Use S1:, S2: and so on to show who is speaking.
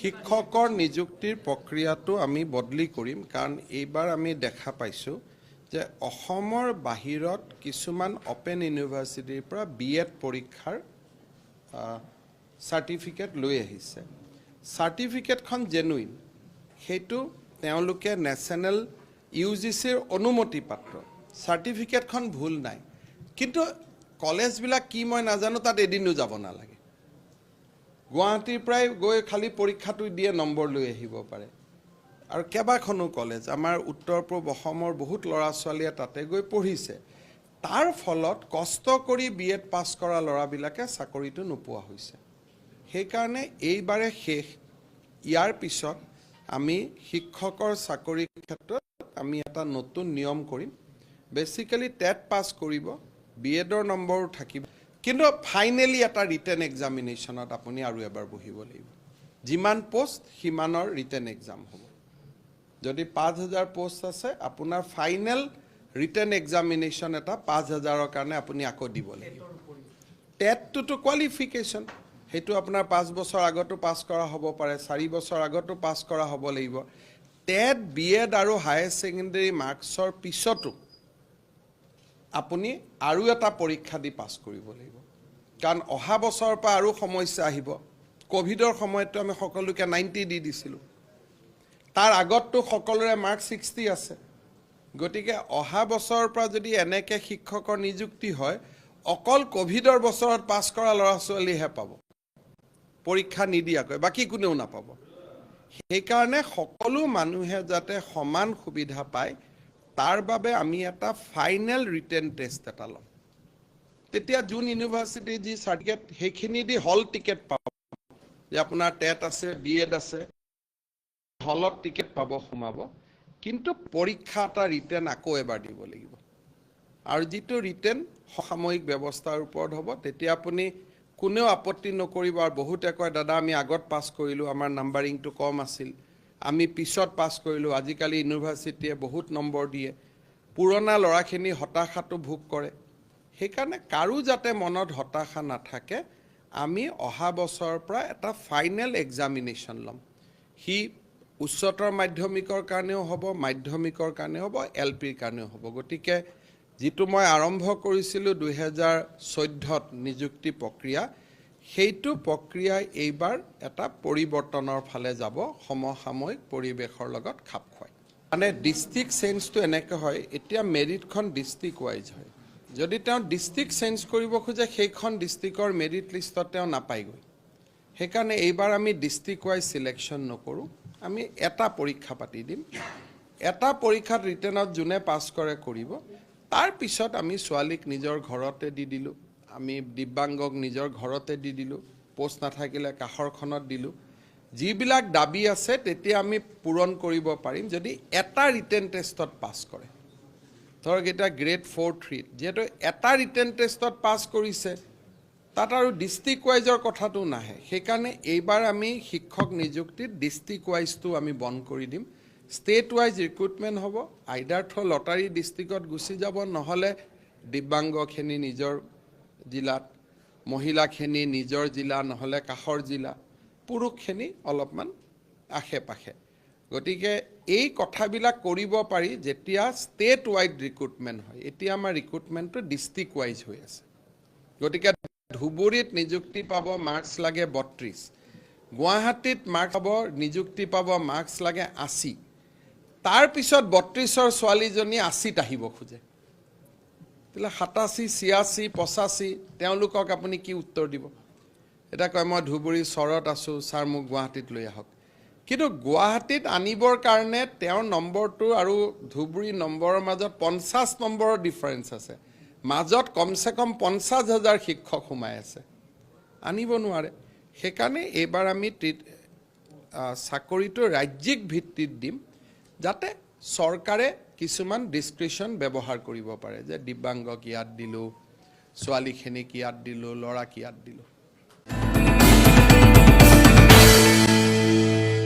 S1: শিক্ষকৰ নিযুক্তিৰ প্ৰক্ৰিয়াটো আমি বদলি কৰিম কাৰণ এইবাৰ আমি দেখা পাইছোঁ যে অসমৰ বাহিৰত কিছুমান অপেন ইউনিভাৰ্চিটিৰ পৰা B.Ed পৰীক্ষাৰ সাৰ্টিফিকেট লৈ আহিছে সাৰ্টিফিকেটখন জেনুইন হেতু তেওঁলোকে নেশ্যনেল UGCৰ অনুমতি পাত্ৰ সাৰ্টিফিকেটখন ভুল নাই কিন্তু কলেজবিলাক কি মই নাজানো তাত এদিনো যাব নালাগে গুৱাহাটীৰ প্ৰায় গৈ খালি পৰীক্ষাটো দিয়ে নম্বৰ লৈ আহিব পাৰে আৰু কেবাখনো কলেজ আমাৰ উত্তৰ পূব অসমৰ বহুত ল'ৰা ছোৱালীয়ে তাতে গৈ পঢ়িছে তাৰ ফলত কষ্ট কৰি B.Ed পাছ কৰা ল'ৰাবিলাকে চাকৰিটো নোপোৱা হৈছে সেইকাৰণে এইবাৰে শেষ ইয়াৰ পিছত আমি শিক্ষকৰ চাকৰিৰ ক্ষেত্ৰত আমি এটা নতুন নিয়ম কৰিম বেসিক্যালি টেট পাছ কৰিব B.Edৰ নম্বৰো থাকিব কিন্তু ফাইনালি এটা ৰিটেন এক্সামিনেশ্যনত আপুনি আৰু এবাৰ বহিব লাগিব যিমান পোষ্ট সিমানৰ ৰিটেন এক্সাম হ'ব যদি 5000 পোষ্ট আছে আপোনাৰ ফাইনেল ৰিটেন এক্সামিনেশ্যন এটা 5000ৰ কাৰণে আপুনি আকৌ দিব লাগিব টেটটো কোৱালিফিকেশ্যন হেতু আপোনাৰ 5 বছৰ আগতো পাছ কৰা হ'ব পাৰে 4 বছৰ আগতো পাছ কৰা হ'ব লাগিব টেট B.Ed আৰু হায়াৰ সেকেন্ডাৰী মাৰ্কছৰ পিছতো আপুনি আৰু এটা পৰীক্ষা দি পাছ কৰিব লাগিব কাৰণ অহা বছৰৰ পৰা আৰু সমস্যা আহিব কোভিডৰ সময়তো আমি সকলোকে 90 দি দিছিলো তাৰ আগতটো সকলোৰে মাৰ্ক 60 আছে গতিকে অহা বছৰৰ পৰা যদি এনেকে শিক্ষকৰ নিযুক্তি হয় অকল কোভিডৰ বছৰত পাছ কৰা ল'ৰা ছোৱালীহে পাব পৰীক্ষা নিদিয়াকৈ বাকি কোনেও নাপাব সেইকাৰণে সকলো মানুহে যাতে সমান সুবিধা পায় তাৰ বাবে আমি এটা ফাইনেল ৰিটেন টেষ্ট এটা লম তেতিয়া জুন ইউনিভাৰ্সিটি যি সাৰ্টিফিকেট হেখিনি দি হল টিকেট পাব যে আপোনাৰ টেট আছে B.Ed আছে হলত টিকেট পাব সোমাব কিন্তু পৰীক্ষা এটা ৰিটেন আকৌ এবাৰ দিব লাগিব আৰু যেটো ৰিটেন সাময়িক ব্যৱস্থাৰ ওপৰত হ'ব তেতিয়া আপুনি কোনেও আপত্তি নকৰিব আৰু বহুতে কয় দাদা আমি আগত পাছ কৰিলো আমাৰ নাম্বাৰিংটো কম আছিল আমি পিছত পাছ কৰিলো আজিকালি ইউনিভাৰ্সিটিয়ে বহুত নম্বৰ দিয়ে পুৰণা লৰাখিনি হতাশাটো ভোগ কৰে সেইকাৰণে কাৰো যাতে মনত হতাশা নাথাকে আমি অহা বছৰৰ পৰা এটা ফাইনেল এক্সামিনেশ্যন লম হি উচ্চতৰ মাধ্যমিকৰ কাৰণেও হ'ব মাধ্যমিকৰ কাৰণেও হ'ব LPৰ কাৰণেও হ'ব গতিকে যেটো মই আৰম্ভ কৰিছিলো 2014ত নিযুক্তি প্ৰক্ৰিয়া সেইটো প্ৰক্ৰিয়া এইবাৰ এটা পৰিৱৰ্তনৰ ফালে যাব সমসাময়িক পৰিবেশৰ লগত খাপ খুৱাই মানে ডিস্ট্ৰিক্ট চেঞ্জটো এনেকৈ হয় এতিয়া মেৰিটখন ডিস্ট্ৰিক্ট ওয়াইজ হয় যদি তেওঁ ডিস্ট্ৰিক্ট চেঞ্জ কৰিব খোজে সেইখন ডিস্ট্ৰিক্টৰ মেৰিট লিষ্টত তেওঁ নাপায়গৈ সেইকাৰণে এইবাৰ আমি ডিস্ট্ৰিক্ট ওয়াইজ সিলেকশন নকৰো আমি এটা পৰীক্ষা পাতি দিম এটা পৰীক্ষাত ৰিটেনত জুনে পাছ কৰে কৰিব তাৰ পিছত আমি ছোৱালীক নিজৰ ঘৰতে দি দিলো আমি দিব্যাংগক নিজৰ ঘৰতে দি দিলো পোষ্ট নাথাকিলে কাখৰখনত দিলো যিবিলাক দাবী আছে তেতিয়া আমি পূৰণ কৰিব পাৰিম যদি এটা ৰিটেন টেষ্টত পাছ কৰে ধৰক এটা গ্ৰেড 4-3 যেটো এটা ৰিটেন টেষ্টত পাছ কৰিছে তাত আৰু ডিস্ট্ৰিক্ট ওয়াইজৰ কথাটো নাহে সেইকাৰণে এইবাৰ আমি শিক্ষক নিযুক্তিত ডিস্ট্ৰিক্ট ওয়াইজটো আমি বন্ধ কৰি দিম স্টেট ওয়াইজ ৰিক্ৰুটমেন্ট হ'ব আইদাৰ থ্ৰু লটাৰী ডিস্ট্ৰিক্টত গুছি যাব নহলে দিব্যাংগখিনি নিজৰ জিলাত মহিলাখিনি নিজৰ জিলা নহলে কাখৰ জিলা পুৰুষখিনি অলপমান আখে পাখে গতিকে এই কথাবিলাক কৰিব পাৰি যেতিয়া স্টেট ওয়াইড ৰিক্ৰুটমেন্ট হয় এতিয়া আমাৰ ৰিক্ৰুটমেন্টটো ডিস্ট্ৰিক্ট ওয়াইজ হৈ আছে গতিকে ধুবুৰীত নিযুক্তি পাব মাৰ্কস লাগে 32 গুৱাহাটীত মাৰ্কস পাব নিযুক্তি পাব মাৰ্কস লাগে 80 তাৰ পিছত 32ৰ ছোৱালীজনী 80ত আহিব খোজে তেলা 87 86 85 তেওঁলোকক আপুনি কি উত্তৰ দিব এটা কয় মই ধুবুৰী চৰত আছো স্যাৰ মোক গুৱাহাটীত লৈ আহক কিন্তু গুৱাহাটীত আনিবৰ কাৰণে তেওঁৰ নম্বৰটো আৰু ধুবুৰী নম্বৰৰ মাজত 50 নম্বৰৰ ডিফাৰেন্স আছে মাজত কমসে কম 50,000 শিক্ষক সোমাই আছে আনিব নোৱাৰে সেইকাৰণে এইবাৰ আমি চাকৰিটো ৰাজ্যিক ভিত্তিত দিম যাতে চৰকাৰে কিছুমান ডিসক্ৰিপশন ব্যৱহাৰ কৰিব পাৰে যে দিব্যাংগক ইয়াত দিলো ছোৱালীখিনিক ইয়াত দিলো ল'ৰাক ইয়াত দিলো